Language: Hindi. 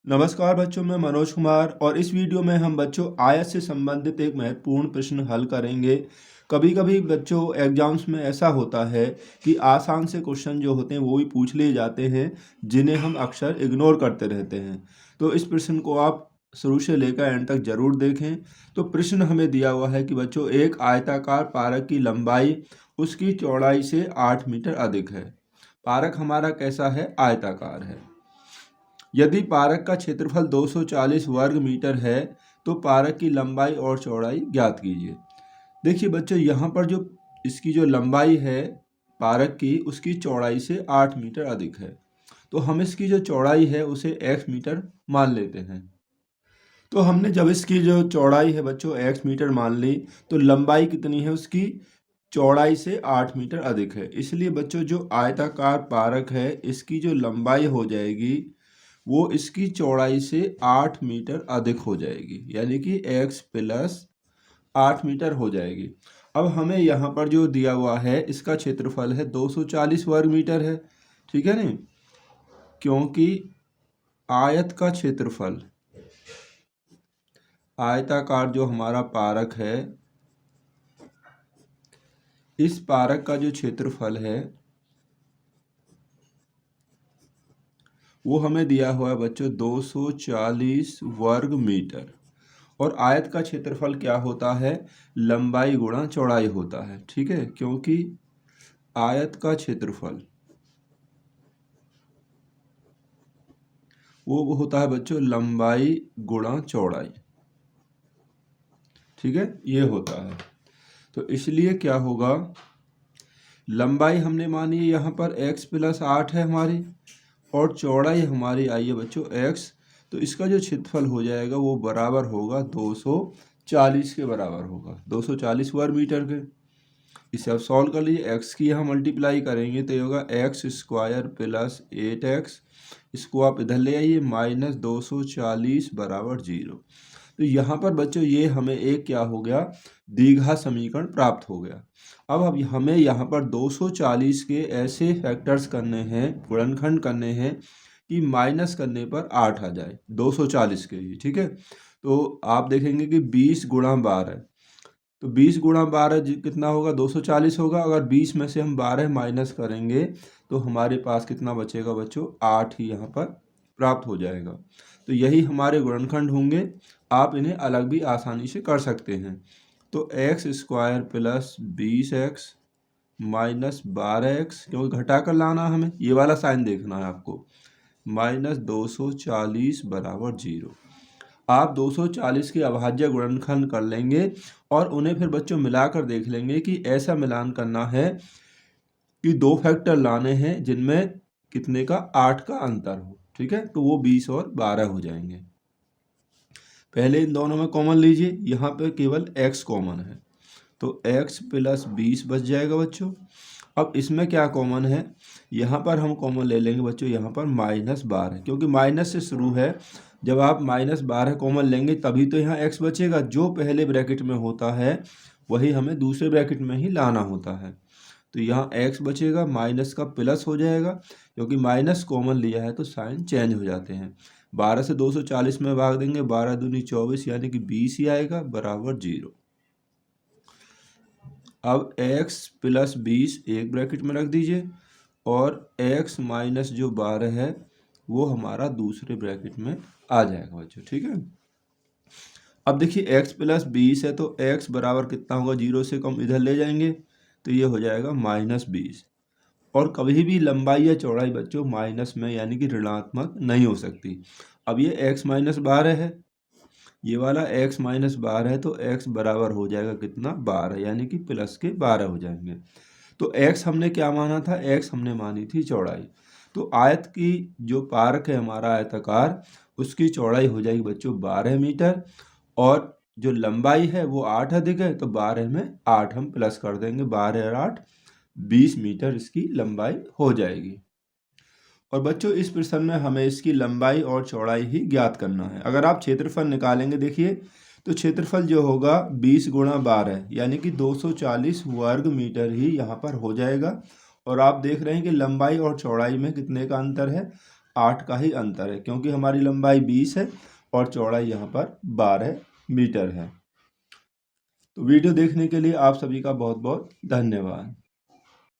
नमस्कार बच्चों, मैं मनोज कुमार और इस वीडियो में हम बच्चों आयत से संबंधित एक महत्वपूर्ण प्रश्न हल करेंगे। कभी कभी बच्चों एग्जाम्स में ऐसा होता है कि आसान से क्वेश्चन जो होते हैं वो भी पूछ लिए जाते हैं, जिन्हें हम अक्सर इग्नोर करते रहते हैं। तो इस प्रश्न को आप शुरू से लेकर एंड तक जरूर देखें। तो प्रश्न हमें दिया हुआ है कि बच्चों एक आयताकार पार्क की लंबाई उसकी चौड़ाई से 8 मीटर अधिक है। पार्क हमारा कैसा है? आयताकार है। यदि पार्क का क्षेत्रफल 240 वर्ग मीटर है तो पार्क की लंबाई और चौड़ाई ज्ञात कीजिए। देखिए बच्चों, यहाँ पर जो इसकी जो लंबाई है पार्क की, उसकी चौड़ाई से 8 मीटर अधिक है। तो हम इसकी जो चौड़ाई है उसे x मीटर मान लेते हैं। तो हमने जब इसकी जो चौड़ाई है बच्चों x मीटर मान ली, तो लंबाई कितनी है? उसकी चौड़ाई से 8 मीटर अधिक है। इसलिए बच्चों जो आयताकार पार्क है इसकी जो लंबाई हो जाएगी वो इसकी चौड़ाई से 8 मीटर अधिक हो जाएगी, यानी कि x प्लस 8 मीटर हो जाएगी। अब हमें यहाँ पर जो दिया हुआ है इसका क्षेत्रफल है 240 वर्ग मीटर है, ठीक है नहीं? क्योंकि आयत का क्षेत्रफल, आयताकार जो हमारा पार्क है, इस पार्क का जो क्षेत्रफल है वो हमें दिया हुआ है बच्चों 240 वर्ग मीटर। और आयत का क्षेत्रफल क्या होता है? लंबाई गुणा चौड़ाई होता है, ठीक है? क्योंकि आयत का क्षेत्रफल वो होता है बच्चों लंबाई गुणा चौड़ाई, ठीक है? ये होता है। तो इसलिए क्या होगा, लंबाई हमने मानी यहाँ पर x प्लस 8 है हमारी, और चौड़ाई हमारी आई है बच्चों x। तो इसका जो क्षेत्रफल हो जाएगा वो बराबर होगा 240 के बराबर होगा, 240 वर्ग मीटर के। इसे आप सॉल्व कर लीजिए, x की यहाँ मल्टीप्लाई करेंगे तो ये होगा एक्स स्क्वायर प्लस 8x। इसको आप इधर ले आइए, माइनस 240 बराबर 0। तो यहाँ पर बच्चों ये हमें एक क्या हो गया, द्विघात समीकरण प्राप्त हो गया। अब हमें यहाँ पर 240 के ऐसे फैक्टर्स करने हैं, गुणनखंड करने हैं कि माइनस करने पर 8 आ जाए 240 के ही, ठीक है? तो आप देखेंगे कि 20 गुणा 12, तो 20 गुणा 12 कितना होगा? 240 होगा। अगर 20 में से हम 12 माइनस करेंगे तो हमारे पास कितना बचेगा बच्चों? 8 ही यहाँ पर प्राप्त हो जाएगा। तो यही हमारे गुणनखंड होंगे। आप इन्हें अलग भी आसानी से कर सकते हैं। तो x square plus 20x minus 12x, क्योंकि घटाकर लाना हमें, ये वाला साइन देखना है आपको, माइनस 240 बराबर 0। आप 240 के अभाज्य गुणनखंड कर लेंगे और उन्हें फिर बच्चों मिलाकर देख लेंगे कि ऐसा मिलान करना है कि दो फैक्टर लाने हैं जिनमें कितने का? 8 का अंतर हो, ठीक है? तो वो 20 और 12 हो जाएंगे। पहले इन दोनों में कॉमन लीजिए, यहाँ पे केवल x कॉमन है, तो x प्लस 20 बच जाएगा बच्चों। अब इसमें क्या कॉमन है? यहाँ पर हम कॉमन ले लेंगे बच्चों, यहाँ पर माइनस 12, क्योंकि माइनस से शुरू है। जब आप माइनस 12 कॉमन लेंगे तभी तो यहाँ x बचेगा। जो पहले ब्रैकेट में होता है वही हमें दूसरे ब्रैकेट में ही लाना होता है। तो यहाँ x बचेगा, माइनस का प्लस हो जाएगा, क्योंकि माइनस कॉमन लिया है तो साइन चेंज हो जाते हैं। 12 से 240 में भाग देंगे, 12 दूनी 24, यानी कि 20 ही आएगा, बराबर 0। अब x प्लस 20 एक ब्रैकेट में रख दीजिए और x माइनस जो 12 है वो हमारा दूसरे ब्रैकेट में आ जाएगा बच्चों, ठीक है? अब देखिए x प्लस 20 है तो x बराबर कितना होगा? 0 से कम इधर ले जाएंगे तो ये हो जाएगा माइनस 20। और कभी भी लंबाई या चौड़ाई बच्चों माइनस में यानी कि ऋणात्मक नहीं हो सकती। अब ये x माइनस 12 है, ये वाला x माइनस 12 है, तो x बराबर हो जाएगा कितना? 12, यानी कि प्लस के 12 हो जाएंगे। तो x हमने क्या माना था? x हमने मानी थी चौड़ाई। तो आयत की जो पार्क है हमारा आयताकार, उसकी चौड़ाई हो जाएगी बच्चों 12 मीटर, और जो लंबाई है वो 8 अधिक है, तो 12 में 8 हम प्लस कर देंगे, 12 और 8 20 मीटर इसकी लंबाई हो जाएगी। और बच्चों इस प्रश्न में हमें इसकी लंबाई और चौड़ाई ही ज्ञात करना है। अगर आप क्षेत्रफल निकालेंगे, देखिए तो क्षेत्रफल जो होगा 20 गुणा 12, यानी कि 240 वर्ग मीटर ही यहाँ पर हो जाएगा। और आप देख रहे हैं कि लंबाई और चौड़ाई में कितने का अंतर है? 8 का ही अंतर है, क्योंकि हमारी लंबाई 20 है और चौड़ाई यहाँ पर 12 मीटर है। तो वीडियो देखने के लिए आप सभी का बहुत बहुत धन्यवाद।